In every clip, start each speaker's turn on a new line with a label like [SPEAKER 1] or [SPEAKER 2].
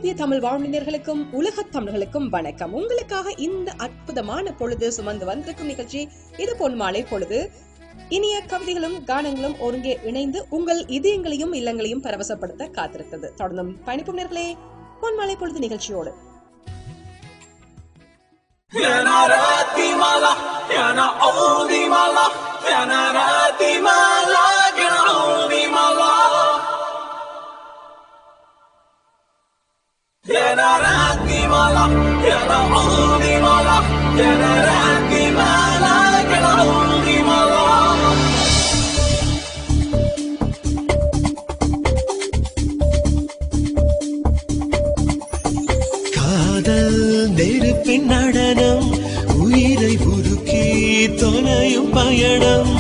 [SPEAKER 1] இந்திய தமிழ் வாழ்வினர்களுக்கும் உலக தமிழர்களுக்கும் வணக்கம். உங்களுக்காக இந்த அற்புதமான பொழுது சுமந்து வந்திருக்கும் நிகழ்ச்சி இது பொன்மாலை பொழுது. இனிய கவிதைகளும் கானங்களும் ஒருங்கே இணைந்து உங்கள் இதயங்களையும் இல்லங்களையும் பரவசப்படுத்த காத்திருக்கிறது. தொடர்ந்தும் பயணிக்கும் நேர்களே பொன்மாலை பொழுது நிகழ்ச்சியோடு.
[SPEAKER 2] காதல் நெருப்பின் நடனம், உயிரை உருக்கி தொலையும் பயணம்.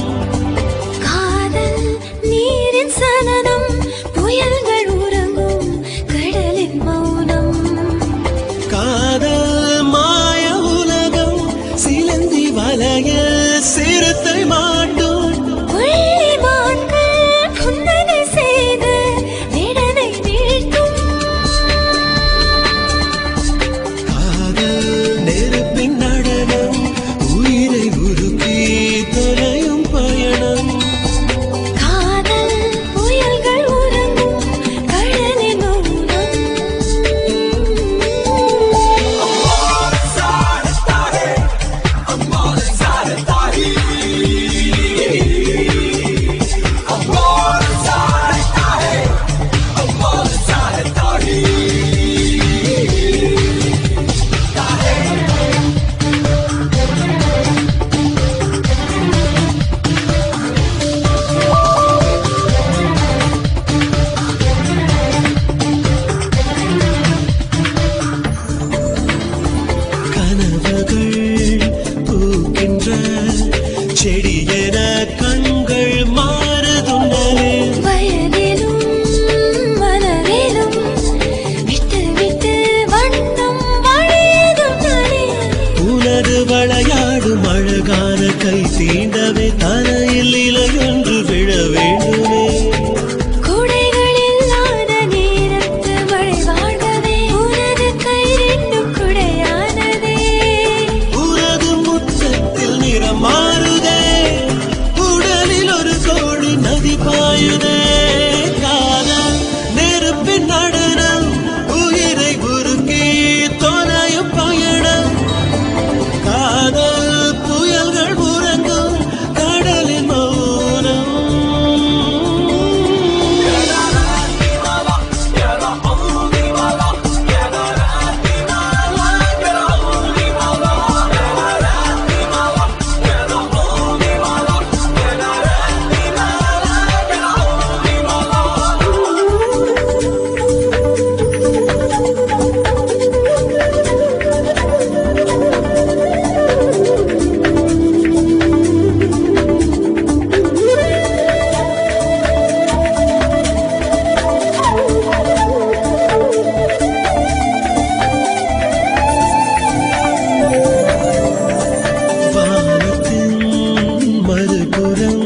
[SPEAKER 3] காதல் நீரின் சலனம், புயல்கள் உறங்கும் கடலின் மௌனம்.
[SPEAKER 2] காதல் மாய உலகம், சிலந்தி வலைய சிறுத்தை மாட்டும்.
[SPEAKER 3] புள்ளிமான்கள் புன்னகை செய்து விடனை வீழ்த்தும்.
[SPEAKER 2] காதல் நெருப்பின் நடனம், உயிரை உருக்கி தொலையும் பயணம்.
[SPEAKER 3] காதல் புயல்கள் உறங்கும் கடலின் மௌனம்.
[SPEAKER 2] கனவுகள் பூக்கின்ற செடியென கண்கள் மாறுதுண்டலே.
[SPEAKER 3] வயதிலும் மனதிலும் விட்டு விட்டு வண்ணம் வழியதும் நானே.
[SPEAKER 2] உனது விளையாடும் அழகான கை தீண்டவே தரையில் இலையொன்று விழ வேண்டுமே.
[SPEAKER 3] குடைகள் இல்லாத நேரத்து மழை வாழ்ந்ததே, உனது கை ரெண்டும் குடையானதே.
[SPEAKER 2] உனது முற்றத்தில் நிறம் மாறுதே, உடலில் ஒரு கோடி நதி பாயுதே. காதல் நெருப்பின் நடனம், உயிரை உருக்கி தொலையும் பயணம். காதல் புயல்கள் உறங்கும் கடலின் மௌனம். வானத்தின் மறுபுறம்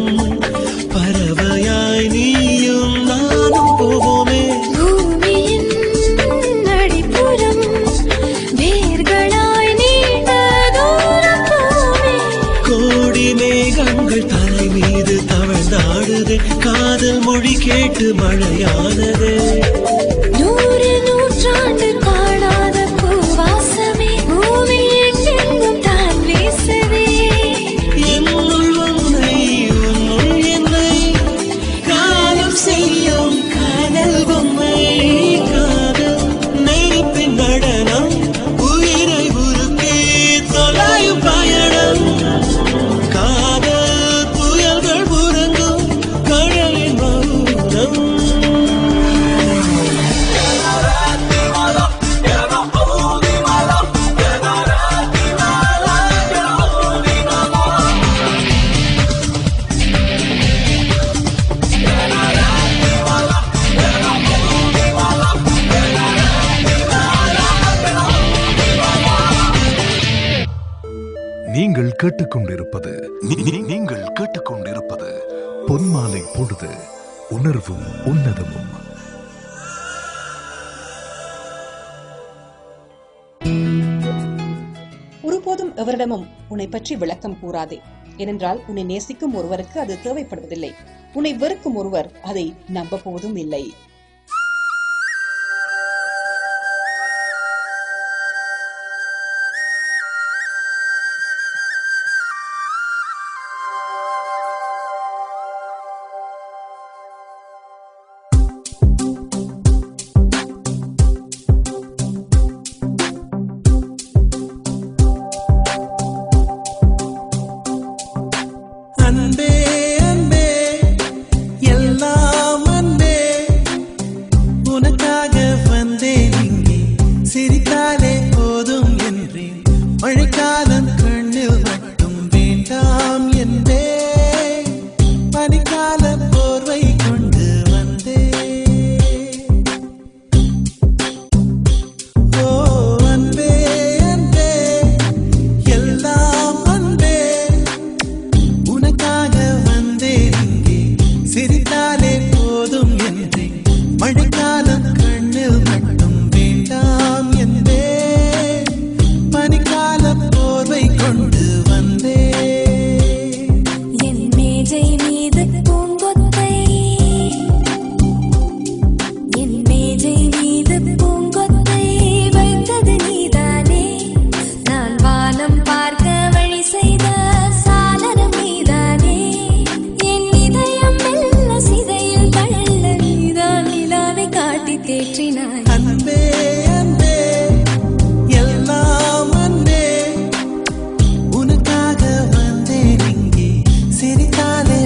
[SPEAKER 2] பறவையாய் நீயும் நானும் போவோமே.
[SPEAKER 3] பூமியின் அடிப்புறம் வேர்களாய் நீண்ட தூரம் போவே.
[SPEAKER 2] கோடி மேகங்கள் தலை மீது தவழ்ந்தாடுதே, காதல் மொழி கேட்டு மழையானதே.
[SPEAKER 3] 100 நூற்றாண்டு காணாத பூவாசமே, பூமி எங்கெங்கும் தான் வீசவே.
[SPEAKER 2] என்னுள் உன்னை, உன்னுள் என்னை, காலம் செய்யும் காதல் பொம்மை. காதல் நெருப்பின் நடனம், உயிரை உருக்கி தொலையும் பயணம். காதல் புயல்கள் உறங்கும் கடலின் மௌனம்.
[SPEAKER 4] நீங்கள் கேட்டுக்கொண்டிருப்பது பொன்மாலை பொழுது, உணர்வும் உன்னதமும்.
[SPEAKER 1] எவரிடமும் உன்னை பற்றி விளக்கம் கூறாதே. ஏனென்றால் உன்னை நேசிக்கும் ஒருவருக்கு அது தேவைப்படுவதில்லை. உன்னை வெறுக்கும் ஒருவர் அதை நம்ப போவதும் இல்லை.
[SPEAKER 2] அன்பே அன்பே எல்லாம் அன்பே, உனக்காக வந்தேன் இங்கே, சிரித்தாலே போதும் என்றேன். மழைக்காலம் கண்ணில் மட்டும் வேண்டாம் என்றே, பனிக்கால போர்வை கொண்டு வந்தேன். ஓ அன்பே அன்பே எல்லாம் அன்பே, உனக்காக வந்தேன் இங்கே, சிரித்தாலே போதும் என்றேன். மழைக்காலம் கண்ணில் மட்டும் வேண்டாம் என்றே, பனிக்கால போர்வை கொண்டு வந்தேன்.
[SPEAKER 3] என் மேஜை மீது பூங்கொத்தை, என் மேஜை மீது பூங்கொத்தை வைத்தது நீதானே. நான் வானம் பார்க்க வழி செய்த சாளரம் நீதானே. என் இதயம் மெல்ல சிதையில் தள்ள நீதான் நிலாவை காட்டி தேற்றினாய்.
[SPEAKER 2] அன்பே அன்பே எல்லாம் அன்பே, உனக்காக வந்தேன் இங்கே, சிரித்தாலே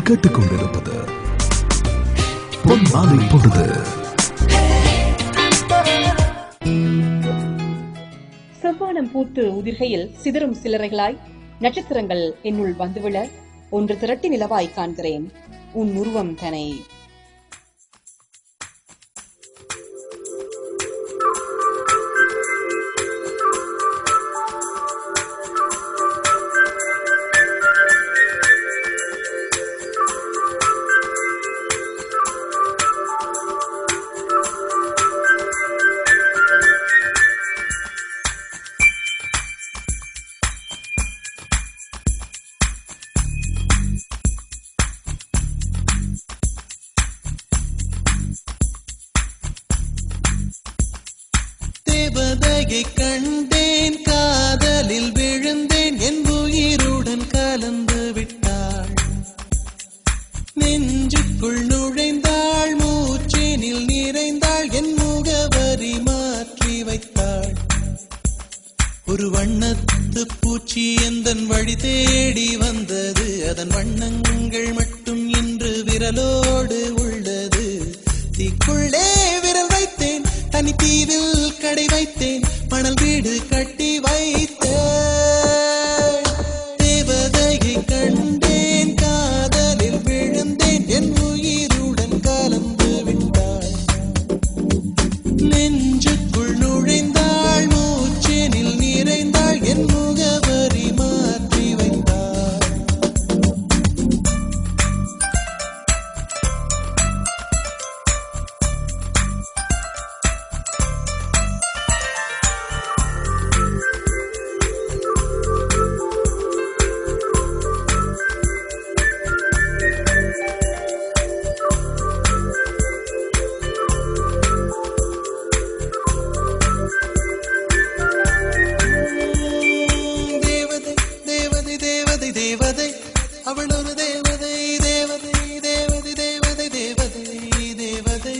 [SPEAKER 4] நீங்கள் கேட்டுக்கொண்டிருப்பது பொன்மாலை பொழுது.
[SPEAKER 1] செவ்வானம் பூத்து உதிர்கையில் சிதறும் சிலரைகளாய் நட்சத்திரங்கள் என்னுள் வந்துவிழ ஒன்று திரட்டி நிலவாய் காண்கிறேன் உன் உருவம் தனை.
[SPEAKER 2] தேவதையை கண்டேன், காதலில் விழுந்தேன், என் உயிருடன் கலந்து விட்டாள். நெஞ்சுக்குள் நுழைந்தாள், மூச்சேனில் நிறைந்தாள், என் முகவரி மாற்றி வைத்தாள். ஒரு வண்ணத்து பூச்சி எந்தன் வழி தேடி வந்தது, அதன் வண்ணங்கள் மட்டும் இன்று விரலோடு உள்ளது. தீக்குள்ளே விரல் வைத்தேன், தனித்தீவில் கடை வைத்தேன், மணல் வீடு கட்டி வைத்தேன். தேவதையை கண்டேன், காதலில் விழுந்தேன், என் உயிருடன் கலந்து விட்டாள். நெஞ்சுக்குள் நுழைந்தாள், மூச்சேனில் நிறைந்தாள், என் முகவரி மாற்றி வைத்தாள். தேவதை, அவள் ஒரு தேவதை, தேவதை தேவதை தேவதை தேவதை தேவதை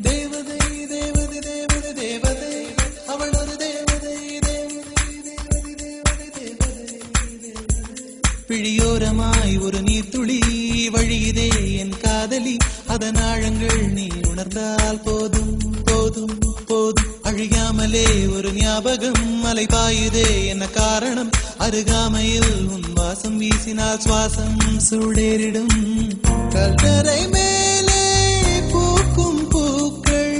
[SPEAKER 2] தேவதை தேவதை தேவதை தேவதை, அவள் ஒரு தேவதை, தேவதை தேவதை தேவதை தேவதை. பிழியோரமாய் ஒரு நீர்த்துளி வழியுதே என் காதலி, அதன் ஆழங்கள் நீ உணர்ந்தால் போதும் போதும் போதும். அழியாமலே ஒரு ஞாபகம் அலை பாயுதே, என்ன காரணம்? அருகாமையில் உன் வாசம் வீசினால் சுவாசம் சூடேறிடும். கல்லறை மேலே பூக்கும் பூக்கள்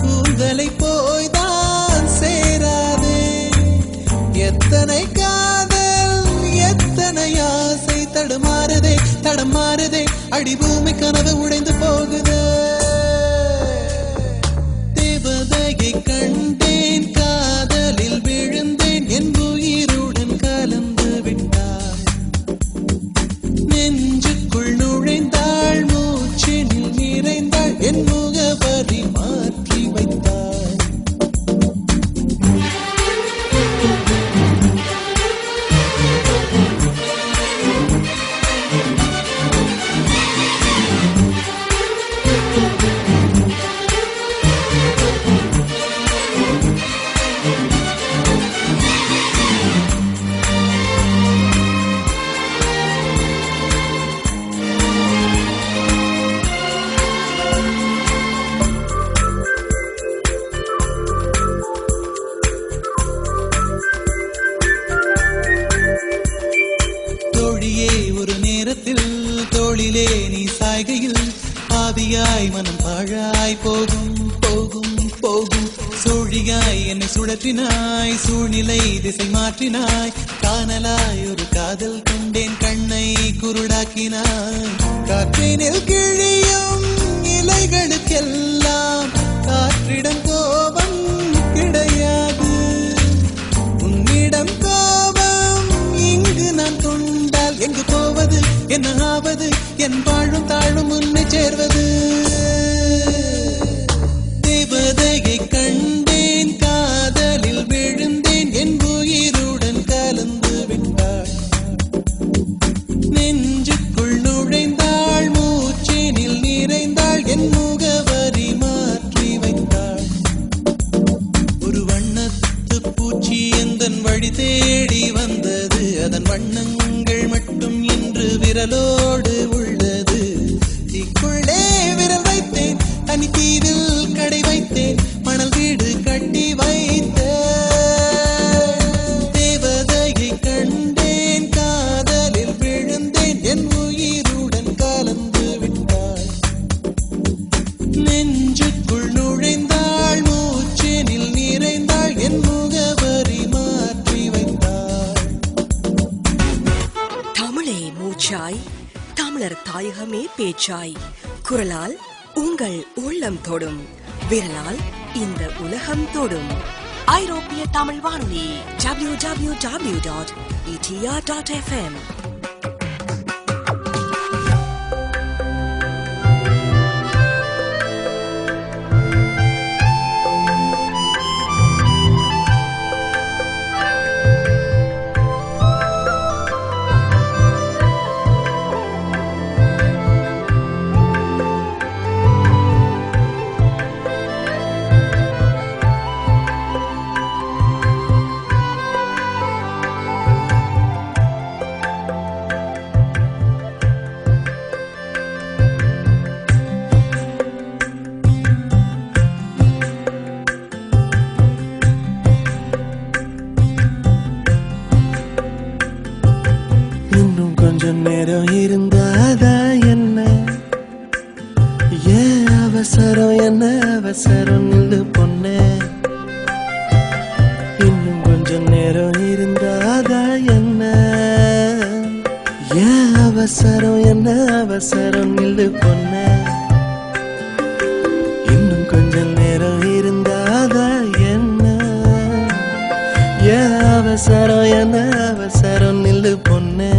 [SPEAKER 2] கூந்தலை போய்தான் சேராதே. எத்தனை காதல், எத்தனை ஆசை, தடுமாறுதே தடமாறுதே, அடிபூமி கனவு உடைந்து போகுதே. தேவதையை கண்டேன், காதலில் விழுந்தேன், என் உயிருடன் கலந்து விட்டாள். நெஞ்சுக்குள் நுழைந்தாள், மூச்செனில் நிறைந்தாள், என் முகவரி மாற்றி வைத்தாள். ஒரு நேரத்தில் தோளிலே நீ சாய்கையில் பாதியாய் மனம் பாழாய் போகும் போகும் போகும். சூழியாய் என்னை சுழற்றினாய், சூழ்நிலை திசை மாற்றினாய், காணலாய் ஒரு காதல் கொண்டேன், கண்ணை குருடாக்கினாய். காற்றினில் கிழியும் இலைகளுக்கெல்லாம் காற்றிடம் கோபம் கிடையாது. உன்னிடம் கோபம் இங்கு நான் கொண்டால் எங்கு போவது, என்ன ஆவது, என் வாழும் தாழும் உன்னை சேர்வது. தேவதையை கண்டேன், காதலில் விழுந்தேன், என் உயிருடன் கலந்து விட்டாள். நெஞ்சுக்குள் நுழைந்தாள், மூச்சேனில் நிறைந்தாள்,
[SPEAKER 5] பேச்சாய் குரலால் உங்கள் உள்ளம் தொடும், விரலால் இந்த உலகம் தொடும். ஐரோப்பிய தமிழ் வானொலி www.etr.fm.
[SPEAKER 2] நேரம் இருந்தாதா என்ன, ஏன் அவசரம், என்ன அவசரம், நில்லு பொண்ணே. இன்னும் கொஞ்சம் நேரம் இருந்தாதா என்ன, ஏன் அவசரம், என்ன அவசரம், நில்லு பொண்ணே. இன்னும் கொஞ்சம் நேரம் இருந்தாதா என்ன, ஏன் அவசரம், என்ன அவசரம், நில்லு பொண்ணே.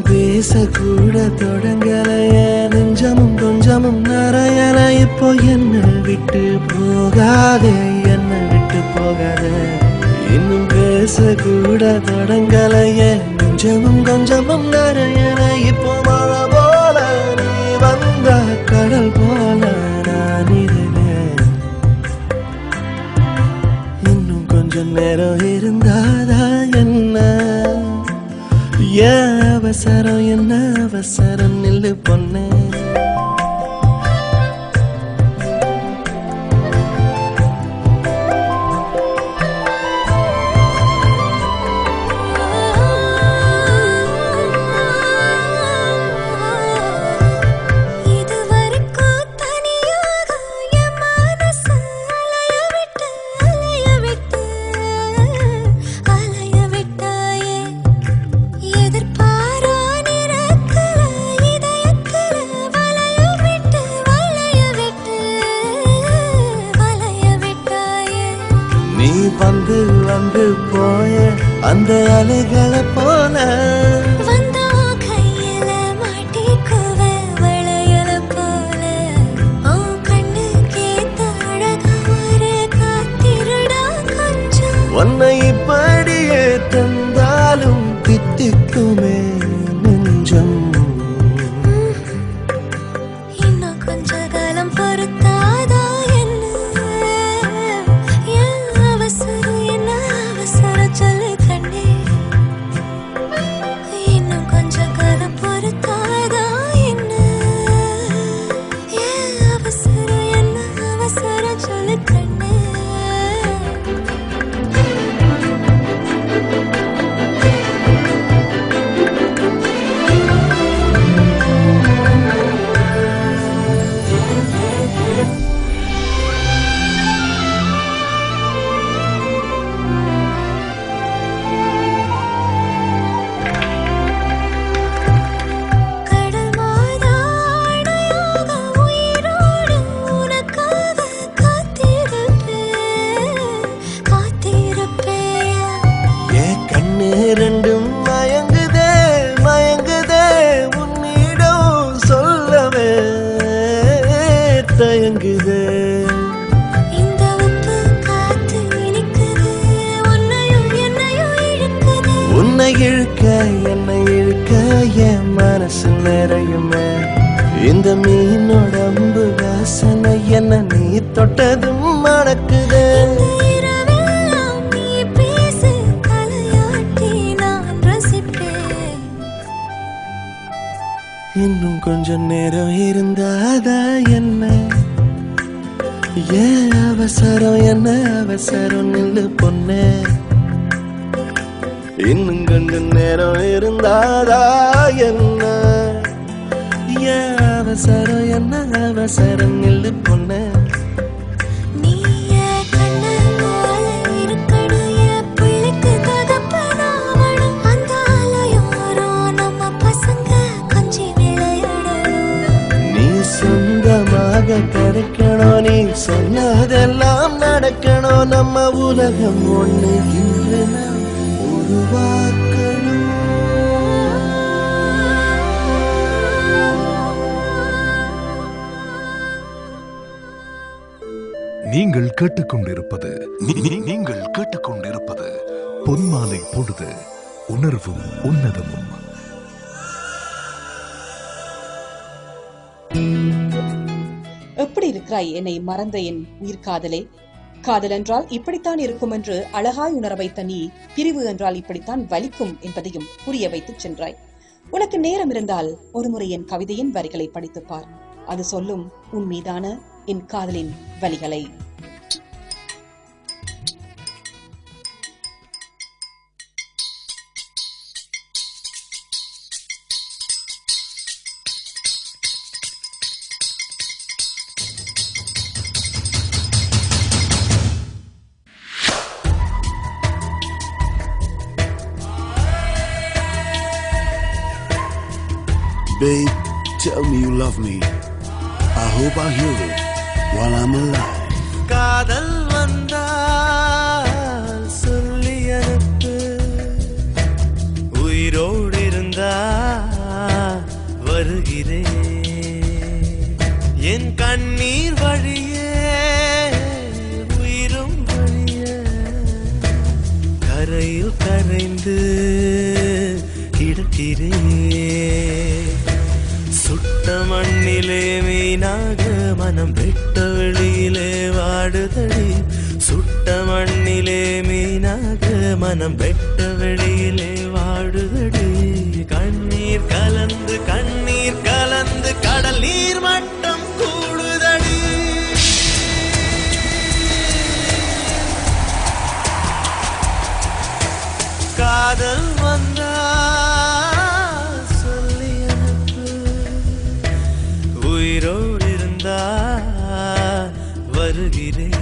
[SPEAKER 2] பேசக்கூட தொடங்கலைய, நெஞ்சமும் கொஞ்சமும் நிறையல. இப்போ என்ன விட்டு போகாதே, என்ன விட்டு போகாத. இன்னும் பேசக்கூட தொடங்கலைய, நெஞ்சமும் கொஞ்சமும் நிறையல. இப்போ மழை போல நீ வந்த, கடல் போல நான் இருந்தேன். இன்னும் கொஞ்சம் நேரம் இருந்தாதா என்ன, ஏன் அவசரம், என்ன அவசரம், நில்லு பொண்ணே. வந்து வந்து போய அந்த அலைகளை போல
[SPEAKER 3] வந்தா கையில மாட்டிக்குவ வளையல போல. கண்ணு கேத்த அழகா ஒரு காத்திருடா கொஞ்சம்.
[SPEAKER 2] உன்னை இப்படியே தந்தாலும் தித்திக்குமே நெஞ்சம்.
[SPEAKER 3] இன்னும் கொஞ்ச காலம் பொறுத்தாதா என்ன, சொல்லு கண்ணே. இன்னும் கொஞ்சம் காலம் பொறுத்தாதா என்ன, ஏன் அவசரம், என்ன அவசரம், சொல்லு கண்ணே.
[SPEAKER 2] ரெண்டும் மயங்குதே மயங்குதே, உன்னிடம் சொல்லவே தயங்குதே.
[SPEAKER 3] இந்த உப்பு காத்து இனிக்குது, உன்னையும் என்னையும் இழுக்குது.
[SPEAKER 2] உன்னை இழுக்க என்னை இழுக்க என் மனசு நிறையுமே. இந்த மீனோடம்பு வாசனை என்ன நீ தொட்டதும் மணக்குதே. இன்னும் கொஞ்சம் நேரம் இருந்தாதா என்ன, ஏன் அவசரம், என்ன அவசரம், நில்லு பொண்ணே. இன்னும் கொஞ்சம் நேரம் இருந்தாதா என்ன, ஏன் அவசரம், என்ன அவசரம், நில்லு பொண்ணே.
[SPEAKER 3] கொஞ்சி
[SPEAKER 6] தேனாக கரைக்கணும், நீ சொன்னதெல்லாம் நடக்கணும். நம்ம உலகம் ஒண்ணு இன்று நாம் உருவாக்கணும்.
[SPEAKER 4] நீங்கள் கேட்டுக்கொண்டிருப்பது நீங்கள் கேட்டுக்கொண்டிருப்பது பொன்மாலை பொழுது, உணர்வும் உன்னதமும்.
[SPEAKER 1] எப்படி இருக்கிறாய் என்னை மறந்த என் உயிர் காதலே? காதல் என்றால் இப்படித்தான் இருக்கும் என்று அழகாய் உணர வைத்த நீ, பிரிவு என்றால் இப்படித்தான் வலிக்கும் என்பதையும் புரிய வைத்து சென்றாய். உனக்கு நேரம் இருந்தால் ஒருமுறை என் கவிதையின் வரிகளை படித்துப் பார். அது சொல்லும் உன் மீதான என் காதலின் வலிகளை.
[SPEAKER 7] Babe, tell me you love me. I hope I hear it while I'm alive.
[SPEAKER 6] காதல் வந்தால் சொல்லி அனுப்பு, உயிரோடு இருந்தா வருகிறேன். என் கண்ணீர் வழியே உயிரும் வழிய கரையில் கரைந்து கிடக்கிறேன். சுட்ட மண்ணிலே மீனாக மனம் வெட்ட வெளியிலே வாடுதடி. சுட்ட மண்ணிலே மீனாக மனம் வெட்ட வெளியிலே வாடுதடி. கண்ணீர் கலந்து கண்ணீர் கலந்து கடல் நீர் மட்டம் கூடுதடி. காதல் வந்தா உயிரோடு இருந்தா வருகிறேன்.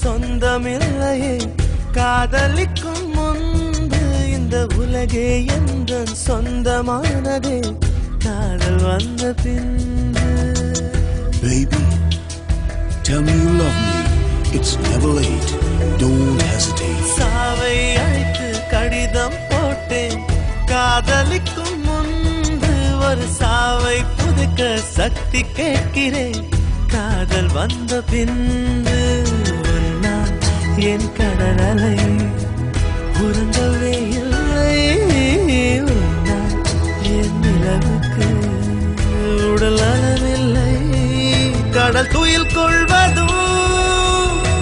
[SPEAKER 6] சொந்தமில்லையே காதலிக்கும் முன்பு இந்த உலகே எந்த சொந்தமானதே காதல் வந்த பின்பு.
[SPEAKER 7] Baby, tell me you love me. It's never late. Don't hesitate.
[SPEAKER 6] சாவை அழைத்து கடிதம் போட்டேன். காதலிக்கும் முன்பு ஒரு சாவை புதுக்க சக்தி கேட்கிறேன். காதல் வந்த பின்பு என் கடல் அலை உறங்கவே இல்லை. என் நிலவுக்கு உடல் அளவில்லை. கடல் துயில் கொள்வதும்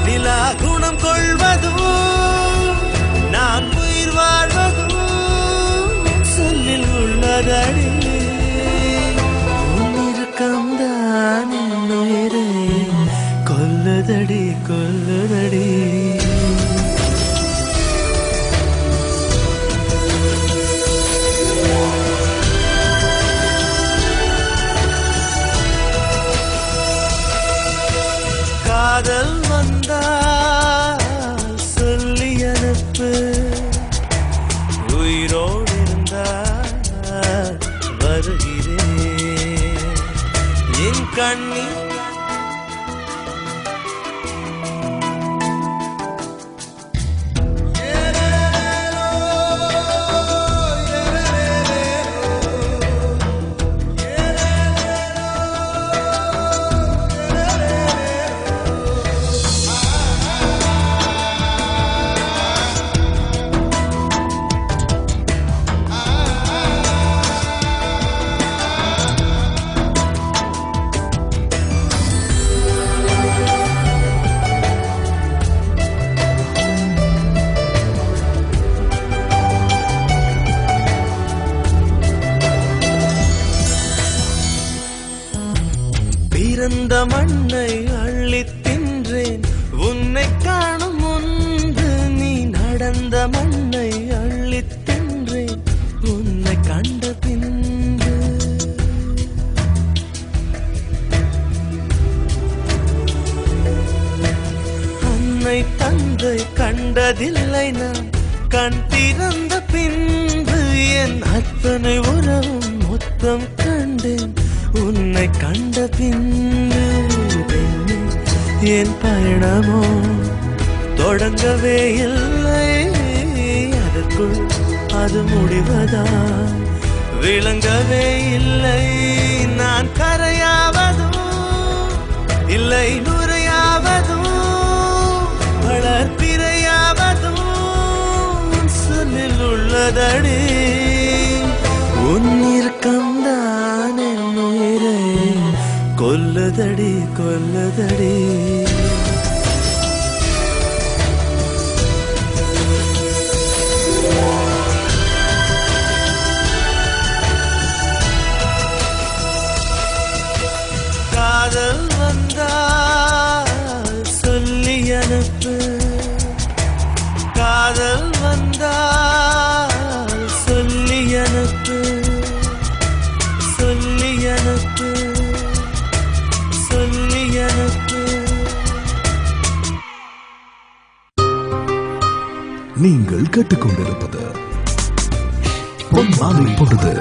[SPEAKER 6] நிலா குணம் கொள்வதும் நான் உயிர் வாழ்வதும் சொல்லில் உள்ளதடி. உன்னிருக்கம்தான் என் உயிரை கொல்லுதடி கொல்லுதடி. காதல் வந்தால் சொல்லி அனுப்பு, உயிரோடு இருந்தா வருகிறேன். என் கண்ணீர் மண்ணை அள்ளித் தின்றேன் உன்னை காணும் முன்பு. நீ நடந்த மண்ணை அள்ளித் தின்றேன் உன்னை கண்ட பின்பு. அன்னை தந்தை கண்டதில்லை நான் கண் திறந்த பின்பு. என் அத்தனை உறவும் மொத்தம் கண்டேன் உன்னை கண்ட பின்பு. என் பயணமோ தொடங்கவே இல்லை, அதற்குள் அது முடிவதா விளங்கவே இல்லை. நான் கரையாவதும் இல்லை நுரையாவதும் வளர்ப்பிறையாவதும் சொல்லில் உள்ளதடி. உன்னிற்கம்தான் என் உயிரை கொல்லுதடி கொல்லுதடி. காதல் வந்தால் சொல்லி அனுப்பு, காதல் வந்தால் சொல்லி அனுப்பு, சொல்லி அனுப்பு, சொல்லி அனுப்பு.
[SPEAKER 4] நீங்கள் கேட்டுக்கொண்டிருப்பது பொன்மாலை பொழுது.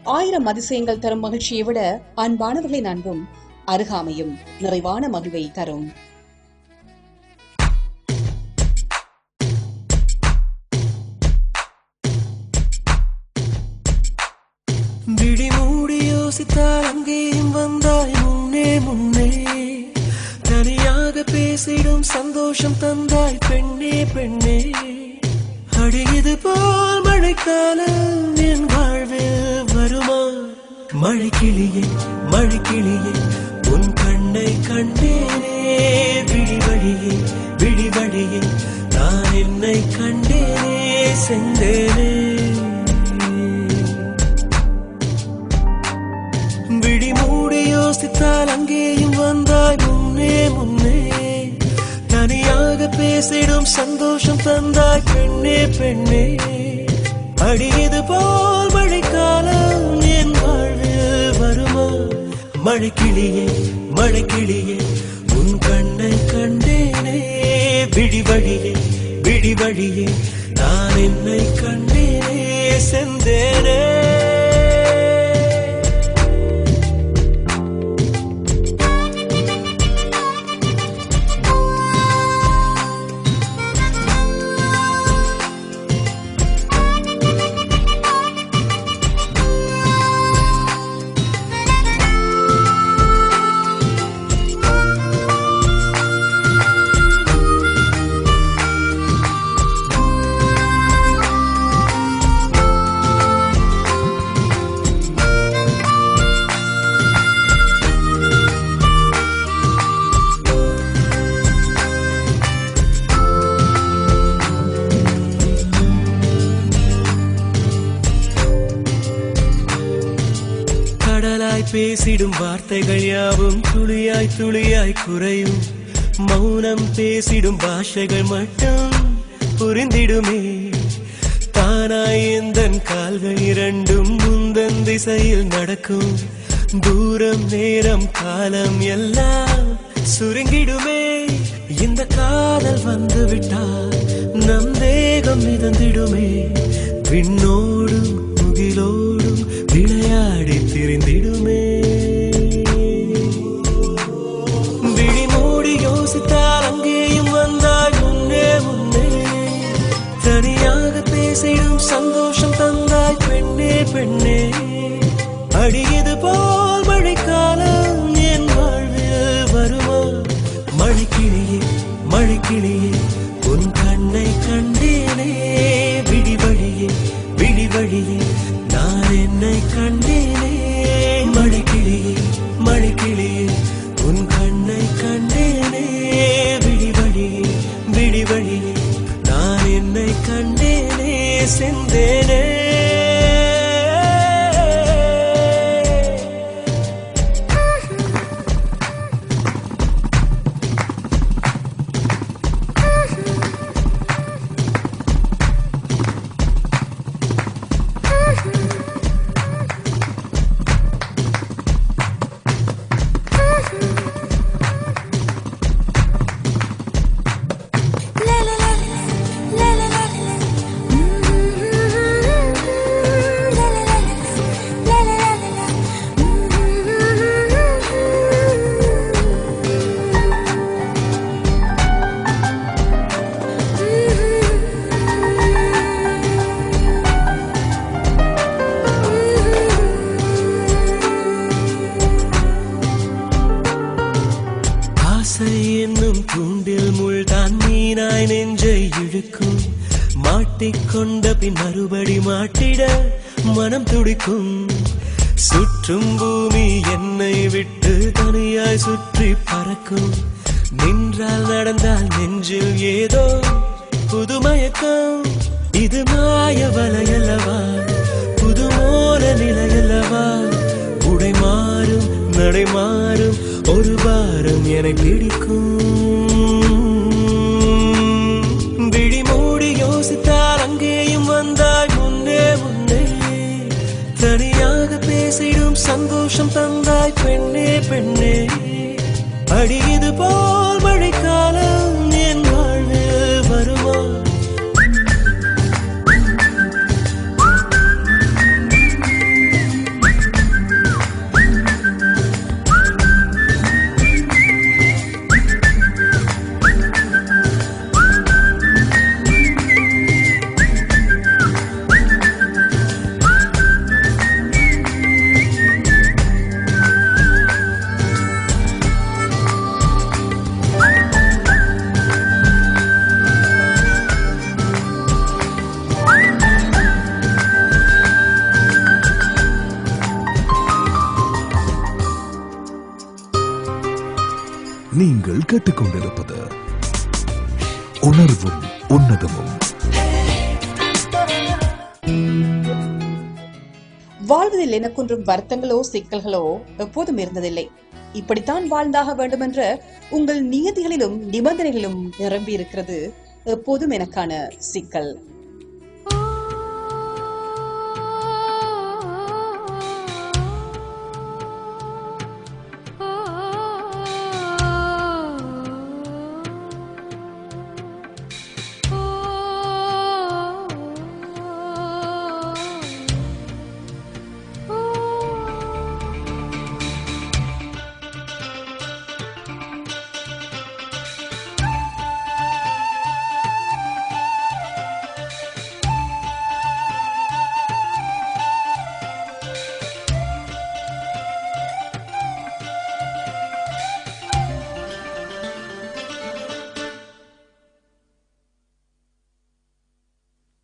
[SPEAKER 1] 1000 அதிசயங்கள் தரும் மகிழ்ச்சியை விட அன்பானவர்களின் அன்பும் அருகாமையும் நிறைவான மகிழ்வை தரும்.
[SPEAKER 6] விழிமூடி யோசித்தால் அங்கேயும் வந்தாய் முன்னே முன்னே. தனியாக பேசிடும் சந்தோஷம் தந்தாய் பெண்ணே பெண்ணே. அடியது போல் மழைக்காலம் என் வாழ்வில் வருமா? மழைக்கிளியே மழைக்கிளியே உன் கண்ணை கண்டேனே. விழிவழியே விழிவழியே நான் என்னை கண்டேனே செந்தேனே. விழி மூடி யோசித்தால் அங்கேயும் வந்தாய் முன்னே முன்னே. தனியாக பேசிடும் சந்தோஷம் தந்தாய் பெண்ணே பெண்ணே. அடியது போல் மழைக்காலம் என் வாழ்வில் வருமா? மழைக்கிளியே மழைக்கிளியே உன் கண்ணை கண்டேனே. விழிவழியே விழிவழியே நான் என்னை கண்டேனே செந்தேனே. பேசிடும் வார்த்தைகள் யாவும் துளியாய் துளியாய் குறையும். மௌனம் பேசிடும் பாஷைகள் மட்டும் புரிந்திடுமே. தானாய் எந்தன் கால்கள் இரண்டும் முந்தன் திசையில் நடக்கும். தூரம் நேரம் காலம் எல்லாம் சுருங்கிடுமே. இந்த காதல் வந்து விட்டால் நம் தேகம் மிதந்திடுமே. விண்ணோடும் முகிலோடும் விளையாடி திரிந்திடுமே. விழி மூடி யோசித்தால் அங்கேயும் வந்தாய் முன்னே முன்னே. தனியாக பேசிடும் சந்தோஷம் தந்தாய் பெண்ணே பெண்ணே. அடியது போல் மழைக்காலம் என் வாழ்வில் வருமா? மழைக்கிளியே மழைக்கிளியே உன் கண்ணை கண்டேனே. விழிவழியே விழிவழியே நான் என்னை கண்டேனே. மழைக்கிளியே மழைக்கிளியே உன் கண்ணை கண்டேனே. விழிவழியே விழிவழியே நான் என்னை கண்டேனே செந்தேனே. நெஞ்சை இழுக்கும், மாட்டிக்கொண்ட பின் மறுபடி மாட்டிட மனம் துடிக்கும். சுற்றும் பூமி என்னை விட்டு தனியாய் சுற்றி பறக்கும். நின்றால் நடந்தால் நெஞ்சில் ஏதோ புதுமயக்கம். இது மாய வலையல்லவா, புதுமோல நிலையல்லவா. உடை மாறும் நடை மாறும் ஒரு வாரம் என பிடிக்கும். விழி மூடி யோசித்தால் அங்கேயும் வந்தாய் முன்னே முன்னே. தனியாக பேசிடும் சந்தோஷம் தந்தாய் பெண்ணே பெண்ணே. அடியது போல் மழைக்காலம் என் வாழ்வில் வருமா?
[SPEAKER 4] நீங்கள் கேட்டுக்கொண்டிருப்பது உணர்வும் உன்னதமும்.
[SPEAKER 1] வாழ்வதில் எனக்கொன்றும் வருத்தங்களோ சிக்கல்களோ எப்போதும் இருந்ததில்லை. இப்படித்தான் வாழ்ந்தாக வேண்டும் என்ற உங்கள் நியதிகளிலும் நிபந்தனைகளும் நிரம்பி இருக்கிறது எப்போதும் எனக்கான சிக்கல்.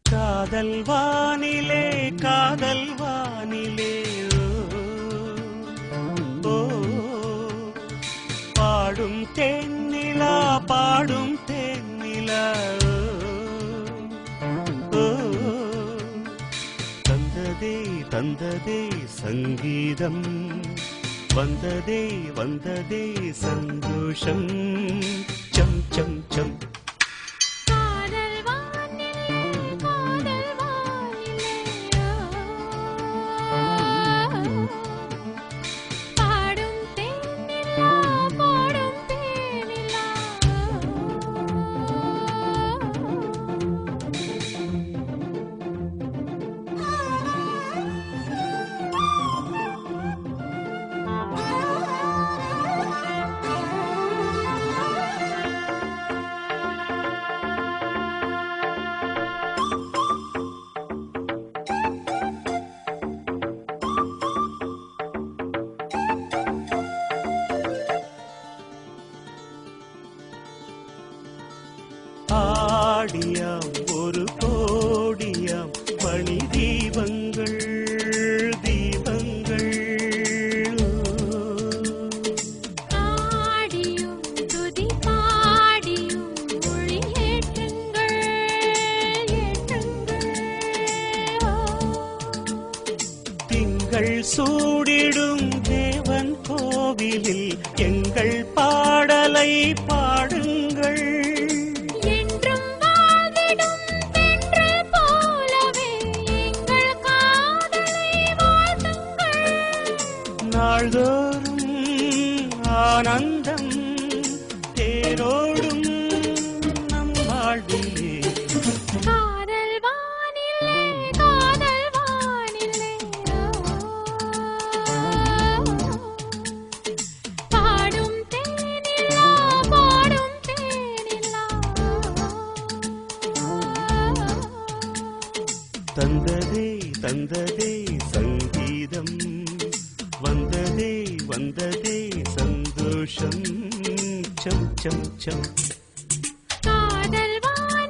[SPEAKER 6] காதல் வானிலே காதல் வானிலே ஓ பாடும் தேனிலா பாடும் தேனிலா ஓ தந்ததே தந்ததே சங்கீதம் வந்ததே வந்ததே சந்தோஷம் சம் சம் சம். ஆடியாம் ஒரு கோடியாம் மணி தீபங்கள் தீபங்கள்
[SPEAKER 3] ஆடியும் துதி பாடியும் மொழி ஏற்றங்கள் ஏற்றங்கள்.
[SPEAKER 6] திங்கள் சூடிடும் தேவன் கோவிலில் எங்கள் பாடலை பாடுங்கள். நாள்தோறும் ஆனந்தம் தேரோடும் நம் வாழ்விலே.
[SPEAKER 3] காதல் வானிலே காதல் வானிலே பாடும் தேனிலா பாடும் தேனிலா.
[SPEAKER 6] தந்ததே தந்ததே சங்கீதம் வந்ததே வந்ததே சந்தோஷம் சம் சம் சம்.
[SPEAKER 3] காதல் வானிலே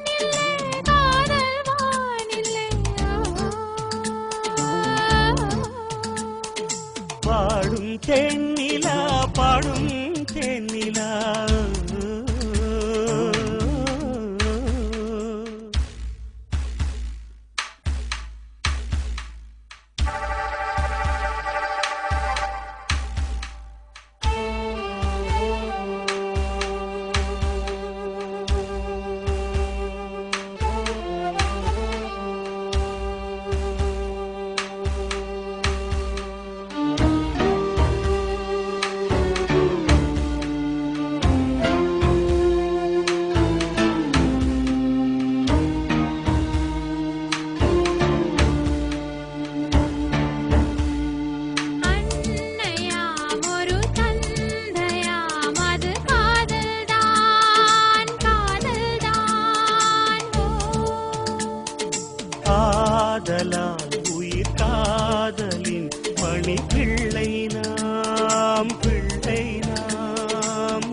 [SPEAKER 6] ஆதலால் உயிர் காதலின் மணி பிள்ளை நாம் பிள்ளை நாம்.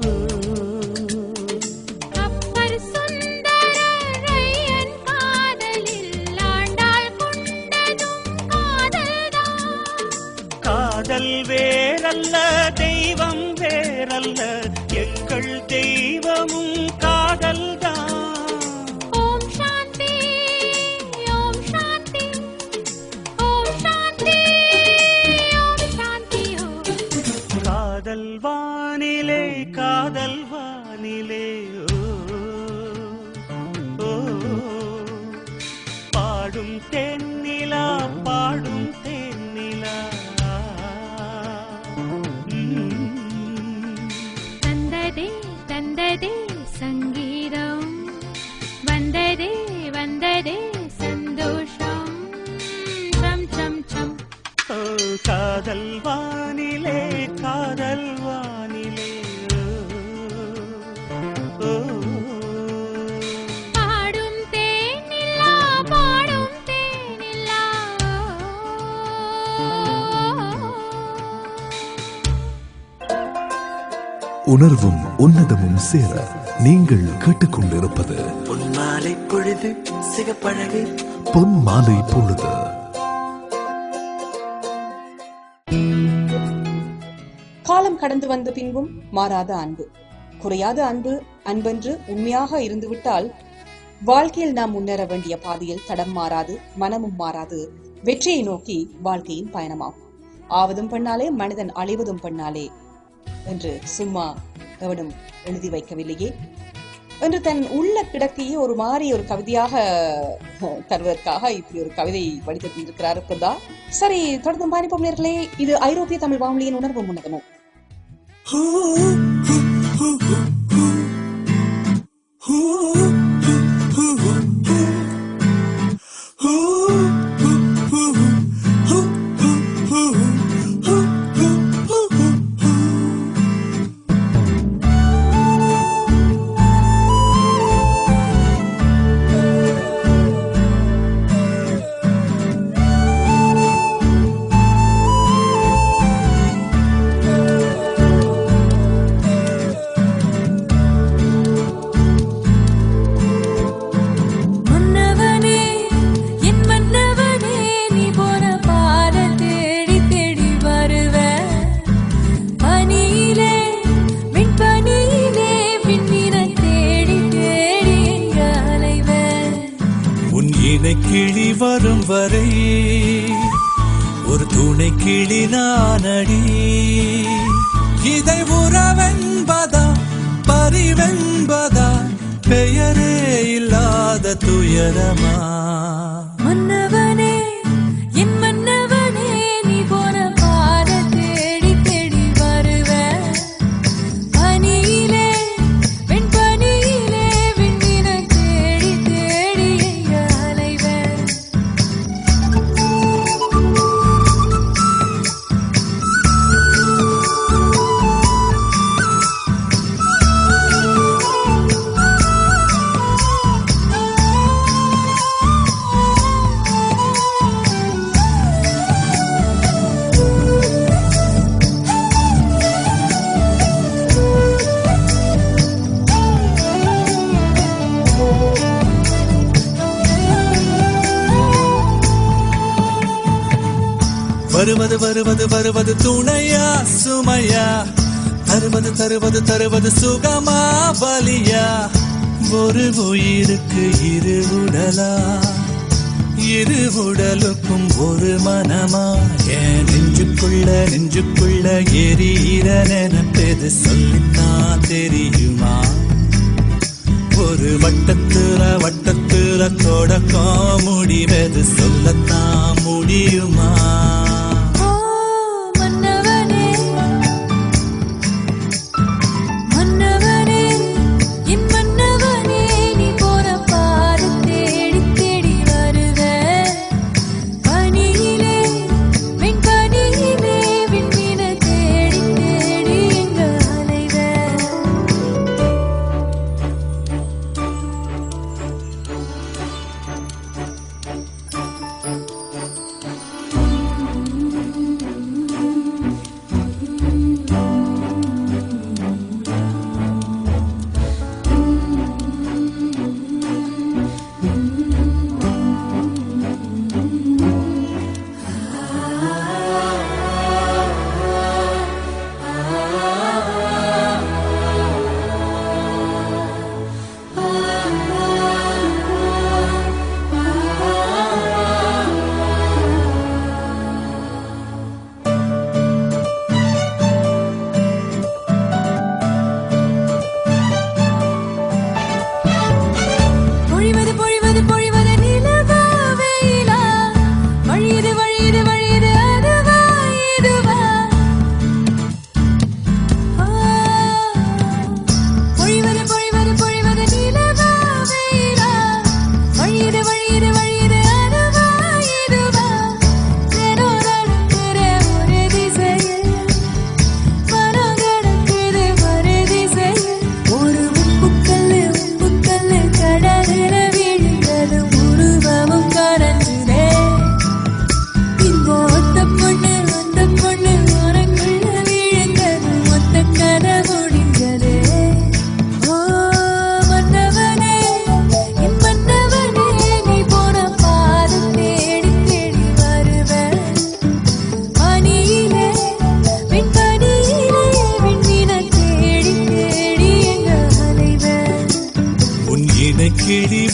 [SPEAKER 3] அப்பர் சுந்தரரையன் காதலில் ஆண்டாள் கொண்டதும் காதல்தான்.
[SPEAKER 6] காதல் வேறல்ல தெய்வம் வேறல்ல எங்கள் தெய்வமும் காதல்தான்.
[SPEAKER 3] ஓம் சாந்தி ஓம் சாந்தி ஓம் சாந்தி ஓம் சாந்தி ஓம்.
[SPEAKER 6] காதல் வானிலே காதல் வானிலே ஓ, பாடும் தென்னிலா பாடும் தென்னிலா.
[SPEAKER 3] தந்ததே தந்ததே சங்கீதம் வந்ததே வந்ததே சந்தோஷம். Some some some.
[SPEAKER 6] ஓ, காதல் வானிலே காதல் வானிலே ஓ,
[SPEAKER 3] பாடும் தேனிலா பாடும் தேனிலா.
[SPEAKER 4] உணர்வும் உன்னதமும் சேர நீங்கள் கேட்டுக்கொண்டிருப்பது
[SPEAKER 5] பொன்மாலை பொழுது சிகப்பழகு
[SPEAKER 4] பொன் மாலை பொழுது.
[SPEAKER 1] காலம் கடந்து வந்த பின்பும் மாறாத அன்பு, குறையாத அன்பு அன்பென்று உண்மையாக இருந்துவிட்டால் வாழ்க்கையில் நாம் முன்னேற வேண்டிய பாதையில் தடம் மாறாது, மனமும் மாறாது, வெற்றியை நோக்கி வாழ்க்கையின் பயணமாகும். ஆவதும் பெண்ணாலே மனிதன் அழிவதும் பெண்ணாலே என்று சும்மா எவனும் எழுதி வைக்கவில்லையே என்று தன் உள்ள கிடக்கையே ஒரு மாதிரி ஒரு கவிதையாக தருவதற்காக இப்படி ஒரு கவிதை படித்து இருக்கிறார் பிரதா. சரி, தொடர்ந்து பயணிப்போம் நேர்களே. இது ஐரோப்பிய தமிழ் வானொலியின் உணர்வு முன்னகமும்.
[SPEAKER 2] கிளி வரும் வரை ஒரு துணை கிளி நானடி. இதை உறவென்பதா பரிவென்பதா பெயரே இல்லாத துயரமா?
[SPEAKER 3] மன்னவனே என் மன்னவனே நீ போன பாத தேடி தேடி வருவ. பனியிலே வெண் பனியிலே விண்ணின தேடி தேடி எங்க அலைவ.
[SPEAKER 2] வருவது வருவது வருவது துணையா சுமையா? தருவது தருவது தருவது சுகமா வலியா? ஒரு உயிருக்கு இரு உடலா? இரு உடலுக்கும் ஒரு மனமா? என் நெஞ்சுக்குள்ள நெஞ்சுக்குள்ள எரியிற நினைப்பது சொல்லித்தான் தெரியுமா? ஒரு வட்டத்துல வட்டத்துல தொடக்கம் முடிவது சொல்லத்தான் முடியுமா?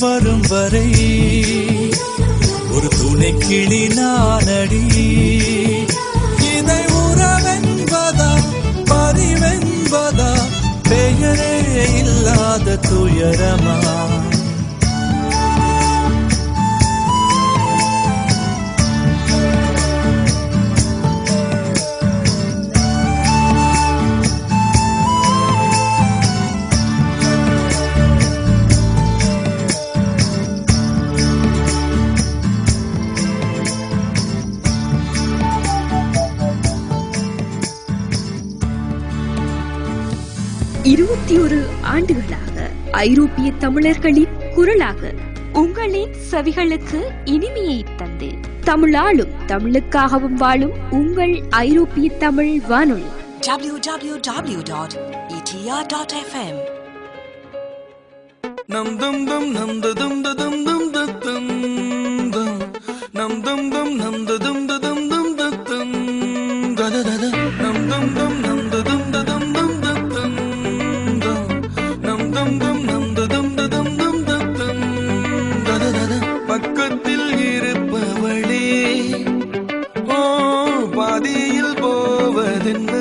[SPEAKER 2] வரும் வரை ஒரு துணை கிளி நானடி. இதை உறவென்பதா பரிவென்பதா பெயரே இல்லாத துயரமா?
[SPEAKER 8] ஆண்டுகளாக ஐரோப்பிய தமிழர்களின் குரலாக உங்களின் செவிகளுக்கு இனிமையை தந்து தமிழாலும் தமிழுக்காகவும் வாழும் உங்கள் ஐரோப்பிய தமிழ் வானொலி
[SPEAKER 5] www.etr.fm.
[SPEAKER 2] Nam dum dum nam da dum da dum dum da dum dum. Nam dum dum nam da dum da dum dum da dum da da da da. Nam dum dum nam da dum da dum dum da dum dum. Nam dum dum nam da dum da dum dum da dum da da da da. பக்கத்தில் இருப்பவளே ஓ பாதியில் போவதென்ன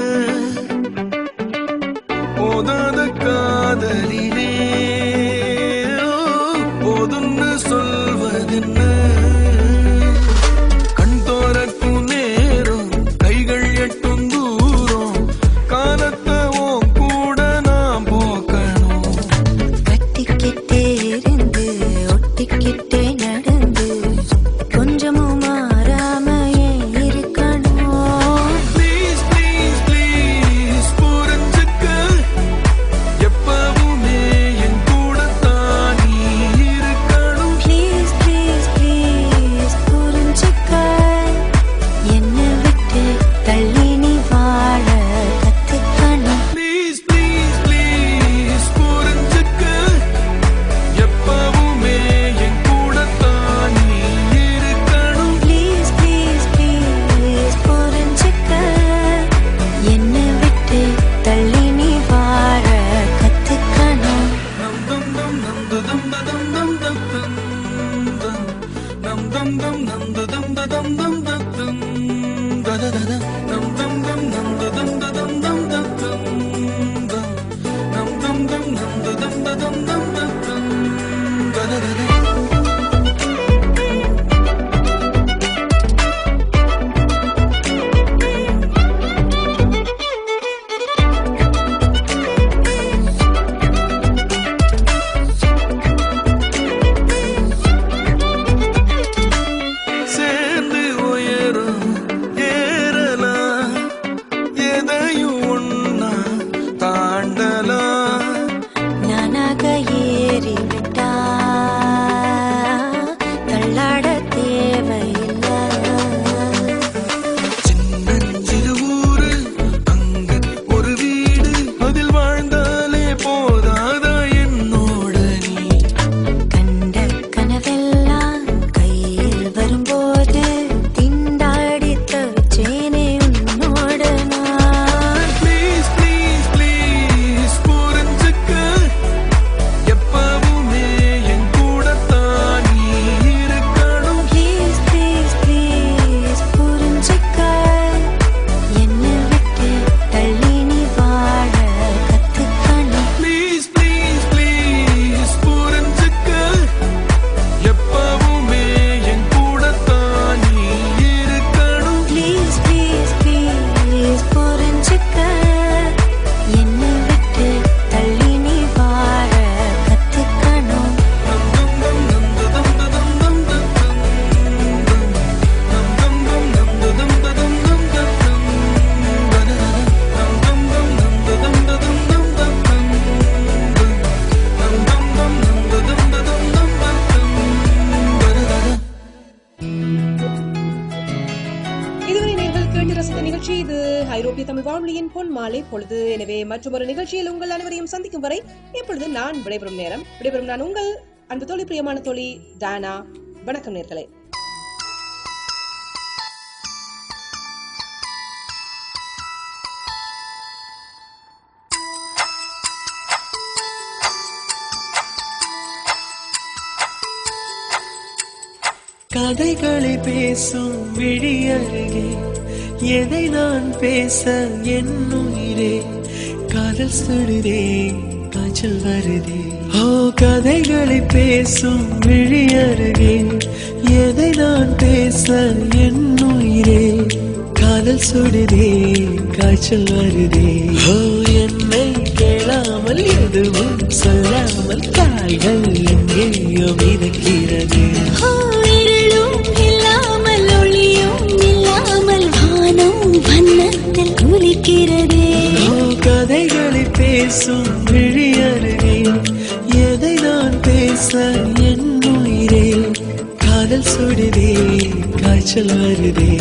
[SPEAKER 2] போதாத காதலிலே போதுன்னு சொல்வதென்ன கண் தோறக்கும் நேரம் கைகள் எட்டும் தூரம் காலத்தை உன் கூட நான் போக்கணும்
[SPEAKER 3] கட்டிக்கிட்டே இருந்து ஒட்டிக்கிட்டே நடந்து கொஞ்சமும் மாறாம இருக்கணும்
[SPEAKER 2] ப்ளீஸ் ப்ளீஸ் ப்ளீஸ் புரிஞ்சுக்க எப்பவுமே என் கூட தான் நீ இருக்கணும்
[SPEAKER 3] ப்ளீஸ் ப்ளீஸ் ப்ளீஸ் புரிஞ்சுக்க என்னை விட்டு தள்ளி நீ வாழ கத்துக்கணும்
[SPEAKER 2] ப்ளீஸ் ப்ளீஸ் ப்ளீஸ் புரிஞ்சுக்க எப்பவுமே என் கூட தான் நீ இருக்கணும்
[SPEAKER 3] ப்ளீஸ் ப்ளீஸ் ப்ளீஸ் புரிஞ்சுக்க என்னை விட்டு தள்ளி நீ வாழ கத்துக்கணும்
[SPEAKER 2] நம் தம் தம் நம் தம் தம் தம் தம் தம் நம் தம் தம் நம் தம் தம் தம் தம் da da da da நம் தம் தம் நம் தம் தம் தம் தம் நம் தம் தம் நம் தம் தம் தம் தம் da da da da. சேர்ந்து உயரும் ஏறலாம் எதையும் ஒன்னா தாண்டலாம்
[SPEAKER 3] நானாக ஏறிவிட்டா தள்ளாட தேவையில்லை
[SPEAKER 2] சின்னஞ்சிறு ஊரு அங்க ஒரு வீடு அதில் வாழ்ந்தாலே போதாதா என்னோட நீ
[SPEAKER 3] கண்ட கனவெல்லாம் கையில் வரும்போது திண்டாடி தவிச்சேனே உன்னோட நான்
[SPEAKER 2] ப்ளீஸ் ப்ளீஸ் ப்ளீஸ் புரிஞ்சுக்க எப்பவுமே என் கூட தான் நீ இருக்கணும்
[SPEAKER 3] ப்ளீஸ் ப்ளீஸ் ப்ளீஸ் புரிஞ்சுக்க என்னை விட்டு தள்ளி நீ வாழ கத்துக்கணும்
[SPEAKER 2] ப்ளீஸ் ப்ளீஸ் ப்ளீஸ் புரிஞ்சுக்க எப்பவுமே என் கூட தான் நீ இருக்கணும்
[SPEAKER 3] ப்ளீஸ் ப்ளீஸ் ப்ளீஸ் புரிஞ்சுக்க என்னை விட்டு தள்ளி நீ வாழ கத்துக்கணும்
[SPEAKER 2] நம் தம் தம் நம் தம் தம் தம் தம் நம் தம் தம் நம் தம் தம் தம் தம் நம் தம் தம் நம் தம் தம் தம் தம் நம் தம் தம் நம் தம் தம்
[SPEAKER 1] இதுவரை நீங்கள் கேட்டு ரசித்த நிகழ்ச்சி இது ஐரோப்பிய தமிழ் வானொலியின் பொன் மாலை பொழுது. எனவே மற்றொரு நிகழ்ச்சியில் உங்கள் அனைவரையும் சந்திக்கும் வரை இப்பொழுது நான் விடைபெறும் நேரம். விடைபெறும் நான் உங்கள் அன்பு தோழி, பிரியமான தோழி டானா. வணக்கம் நேர்களே.
[SPEAKER 5] கதைகளை பேசும் விழி அருகே எதை நான் பேச என் உயிரே காதல் சுடுதே காய்ச்சல் வருதே ஓ கதைகளை பேசும் விழி அருகே எதை நான் பேச என் உயிரே காதல் சுடுதே காய்ச்சல் வருதே ஓ என்னை கேளாமல் எதுவும் சொல்லாமல் கால்கள் எங்கேயோ மிதக்கிறது
[SPEAKER 3] இல்லாமல் ஒளியும் இல்லாமல் வானம் வண்ணத்தில் குளிக்கிறதே
[SPEAKER 5] கதைகளை பேசும் விழி அருகே எதை நான் பேச என் உயிரே காதல் சுடுதே காய்ச்சல் வருதே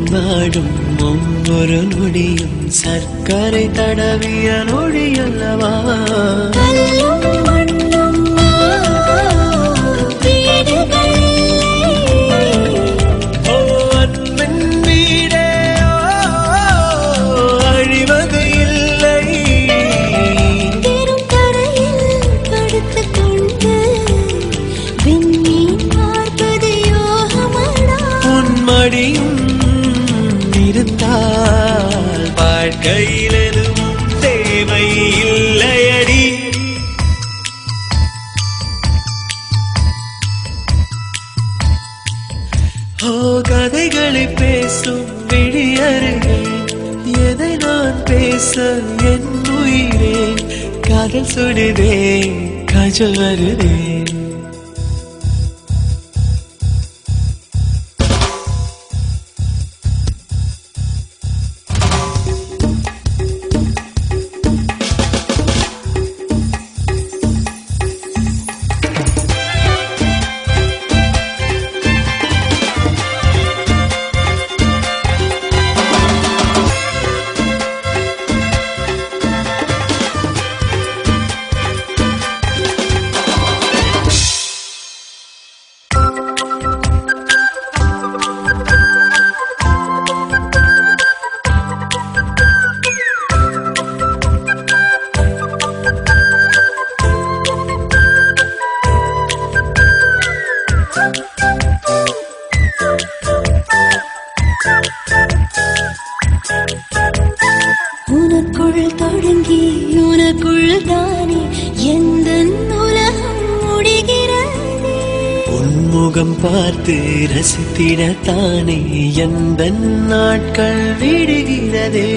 [SPEAKER 5] நாடும் ஒவ்வொரு நொடியும் சர்க்கரை தடவிய நொடி அல்லவா அன்பின் வீடே அழிவது இல்லை
[SPEAKER 3] படுத்துக் கொண்டு விண்மீன் பார்ப்பது யோகமடா
[SPEAKER 5] உன்மடியும் இருந்தால் வாழ்க்கையில் எதுவும் தேவை இல்லையடி ஓ கதைகளை பேசும் விழி அருகே எதை நான் பேச என் உயிரே காதல் சுடுதே காய்ச்சல் வருதே
[SPEAKER 3] உனக்குள் தொடங்கி உனக்குள் தானே எந்த உலகம் முடிகிறது
[SPEAKER 5] உன்முகம் பார்த்து ரசித்திடத்தானே எந்த நாட்கள் விடுகிறதே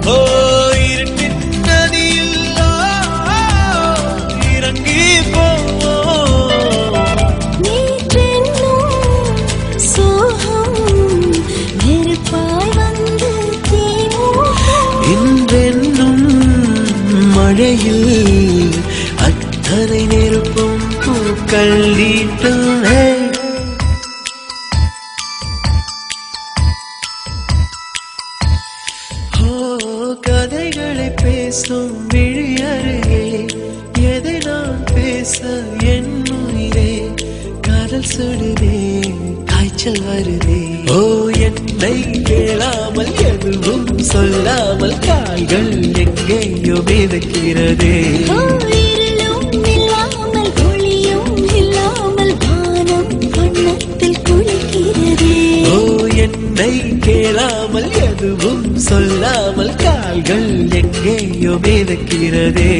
[SPEAKER 5] ஓ இருட்டின் நதியில் இறங்கி மழையில் அத்தனை நெருப்பும் பூக்கள் நீட்டும் கதைகளை பேசும் விழி அருகே எதை நான் பேச என் உயிரே காதல் சுடுதே காய்ச்சல் வருதே ஓ என்னை கேளாமல் எதுவும் சொல்லாமல் கால்கள் எங்கேயோ மிதக்கிறதே
[SPEAKER 3] இல்லாமல் ஒளியும் இல்லாமல் வானம் வண்ணத்தில் குளிக்கிறதே
[SPEAKER 5] ஓ என்னை கேளாமல் எதுவும் சொல்லாமல் கால்கள் எங்கேயோ மிதக்கிறதே